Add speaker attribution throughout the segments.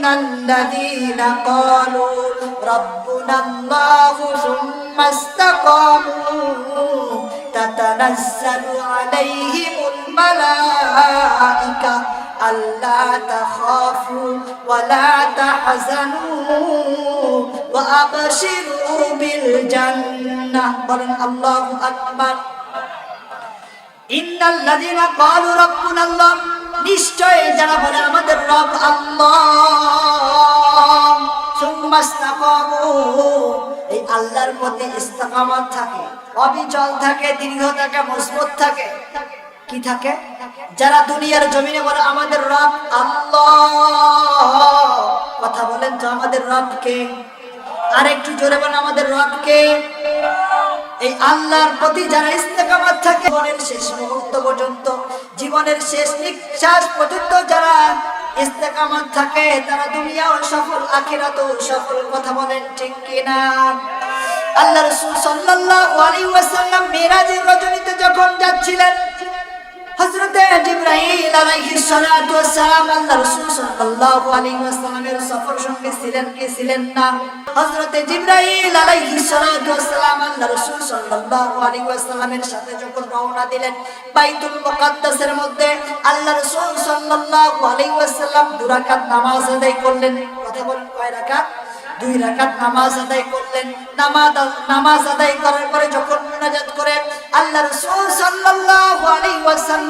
Speaker 1: ইন্নাল্লাযীনা ক্বালু রাব্বুনাল্লাহু সুম্মা ইসতাকামু তাতানাজ্জালু আলাইহিমুল মালায়েকা আল্লা তাখাফু ওয়া লা তাহজানু ওয়া আবশিরু বিল জান্নাহ। বলেন আল্লাহু আকবার। ইন্নাল্লাযীনা ক্বালু রাব্বুনাল্লাহ, নিশ্চয় যারা বলে আমাদের রব আল্লাহ, সুম্মা ইসতাকামু, এই আল্লাহর প্রতি ইস্তেকামত থাকে, অবিচল থাকে, দৃঢ় থাকে, মজবুত থাকে। কি থাকে? যারা দুনিয়ার জমিনে বলে আমাদের রব আল্লাহ, কথা বলেন তো আমাদের রব কে? আর একটু জোরে বলেন আমাদের রব কে? এই আল্লাহর প্রতি যারা ইস্তেকামত থাকে, জীবনের শেষ মুহূর্ত পর্যন্ত, জীবনের শেষ নিঃশ্বাস পর্যন্ত যারা ইস্তেকামত থাকে, তারা দুনিয়াও সফল, আখিরাতেও সফল। কথা বলেন ঠিক কিনা? আল্লাহ রাসূল সাল্লাল্লাহু আলাইহি ওয়াসাল্লাম মিরাজের রজনীতে যখন যাচ্ছিলেন, হযরতে জিবরাইল আলাইহিস সালাতু ওয়াস সালাম আল্লাহ রাসূল সাল্লাল্লাহু আলাইহি ওয়াসাল্লামের সফর সঙ্গে ছিলেন কি ছিলেন না? হযরতে জিবরাইল আলাইহিস সালাতু ওয়াস সালাম আল্লাহ রাসূল সাল্লাল্লাহু আলাইহি ওয়াসাল্লামের সাথে যখন রওনা দিলেন বাইতুল মুকাদ্দাসের মধ্যে, আল্লাহ রাসূল সাল্লাল্লাহু আলাইহি ওয়াসাল্লাম 2 রাকাত নামাজ আদায় করলেন। কথা বলেন কয় রাকাত? 2 রাকাত নামাজ আদায় করলেন। নামাজ আদায় করার পরে যখন মুনাজাত করে আল্লাহ রাসূল সাল্লাল্লাহু আলাইহি ওয়াসাল্লাম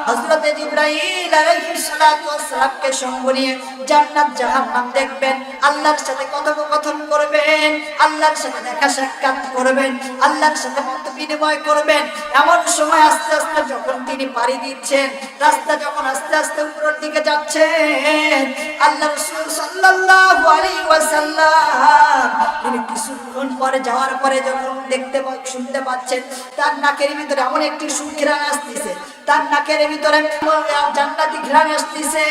Speaker 1: হযরত জিবরাইল আলাইহিস সালাতু ওয়াস সালামকে সঙ্গে নিয়ে জান্নাত জাহান্নাম দেখবেন, আল্লাহর সাথে কথোপকথন করবেন, আল্লাহর সাথে দেখা সাক্ষাৎ করবেন, আল্লাহর সাথে মত বিনিময় করবেন। এমন সময় আস্তে আস্তে যখন তিনি পাড়ি দিচ্ছেন, রাস্তা যখন আস্তে আস্তে উপরের দিকে যাচ্ছেন, আল্লাহ রাসূল সাল্লাল্লাহু আলাইহি ওয়াসাল্লাম তিনি কিছুক্ষণ পরে যাওয়ার পরে যখন শুনতে পাচ্ছেন তার নাকের ভিতরে এমন একটি সুঘ্রাণ আসতেছে, তার নাকের ভিতরে জান্নাতি ঘ্রাণ আসতেছে,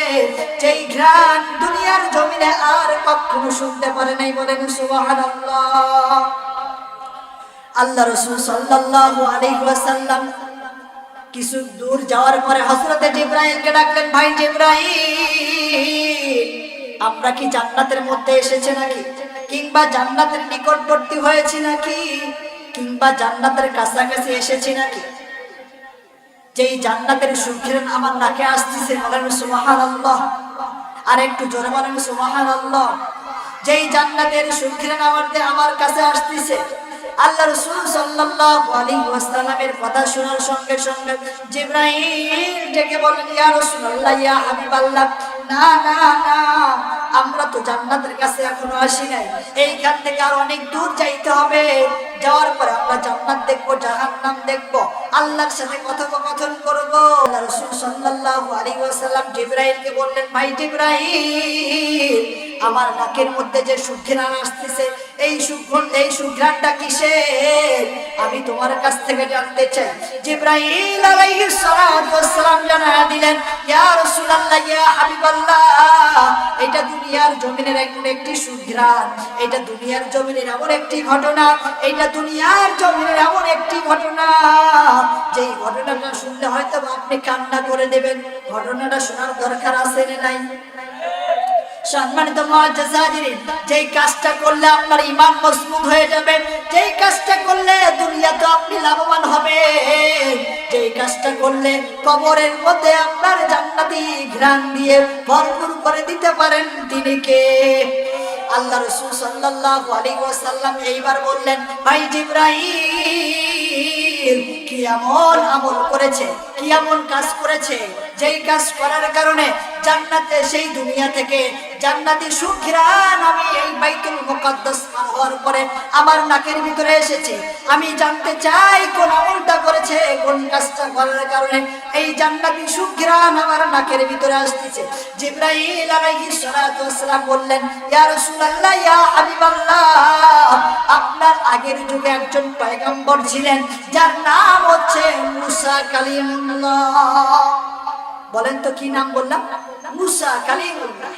Speaker 1: যেই ঘ্রাণ দুনিয়ার জমিনে আর কখনো শুনতে পারে নাই। বলেন সুবহানাল্লাহ। আল্লাহ রাসূল সাল্লাল্লাহু আলাইহি ওয়াসাল্লাম কিছু দূর যাওয়ার পরে হযরতে জিবরাইলকে ডাকলেন, ভাই জিবরাইল, আমরা কি জান্নাতের মধ্যে এসেছে নাকি, কিংবা জান্নাতের নিকটবর্তী হয়েছি নাকি, কিংবা জান্নাতের কাছাকাছি এসেছি নাকি? যেই জান্নাতের সুঘ্রাণ আমার নাকে আসতেছে, বলেন সুবহানাল্লাহ। আর একটু জোরে বলেন সুবহানাল্লাহ। যেই জান্নাতের সুঘ্রাণ আমার কাছে আসতেছে, আল্লাহ রাসূল সাল্লাল্লাহু আলাইহি ওয়াসাল্লামের কথা শোনার সঙ্গে সঙ্গে জিবরাইল ডেকে বলেন, ইয়া রাসূলুল্লাহ, ইয়া হাবিবাল্লাহ, না না না, আমরা তো জান্নাতের কাছে এখনো আসি নাই, এইখান থেকে আর অনেক দূর যাইতে হবে। যাওয়ার পরে আমরা জান্নাত দেখবো, জাহান্নাম দেখবো, আল্লাহর সাথে কথোপকথন করবো। আল্লাহ রাসূল সাল্লাল্লাহু আলাইহি ওয়াসাল্লাম জিবরাইলকে বললেন, ভাই জিবরাইল, আমার নাকের মধ্যে যে সুঘ্রাণ আসতেছে, এই সুঘ্রাণটা কিসের? আমি তোমার কাছ থেকে জানতে চাই। জিবরাইল আলাইহিস সালাতু ওয়াস সালাম জানায়া দিলেন, ইয়া রাসূলুল্লাহ, ইয়া হাবিবাল্লাহ, এটা দুনিয়ার জমিনের একটি সুঘ্রাণ, এটা দুনিয়ার জমিনের এমন একটি ঘটনা, এটা দুনিয়ার জমিনের এমন একটি ঘটনা, যেই ঘটনাটা শুনলে হয়তো আপনি কান্না করে দেবেন। ঘটনাটা শোনার দরকার আছে না নাই? সম্মানিত মুআজ্জাজ হাজিরিন, যেই কাজটা করলে আপনার ঈমান মজবুত হয়ে যাবে, যেই কাজটা করলে দুনিয়াতে আপনি লাভবান হবেন, যেই কাজটা করলে কবরের মধ্যে আপনার জান্নাতি ঘ্রাণ দিয়ে ভরপুর করে দিতে পারেন, তিনি কে? আল্লাহ রাসূল সাল্লাল্লাহু আলাইহি ওয়াসাল্লাম এইবার বললেন, ভাই জিবরাইল, কি এমন আমল করেছে, কি এমন কাজ করেছে, যেই কাজ করার কারণে জান্নাতে, সেই দুনিয়া থেকে জান্নাতি সুঘ্রাণ আমি এই বাইতুল মুকাদ্দাস হওয়ার পরে আমার নাকের ভিতরে এসেছে। আমি জানতে চাই কোন আমলটা করেছে, কোন কাজটা করার কারণে এই জান্নাতি সুঘ্রাণ আমার নাকের ভিতরে আসতেছে। জিবরাইল আলাইহিস সালাতু ওয়াস সালাম বললেন, ইয়া রাসূলুল্লাহ, ইয়া হাবিবাল্লাহ, আপনার আগের যুগে একজন পয়গম্বর ছিলেন, যার নাম হচ্ছে মুসা কালিমুল্লাহ। বলেন তো কি নাম বললাম? মুসা কালিমুল্লাহ।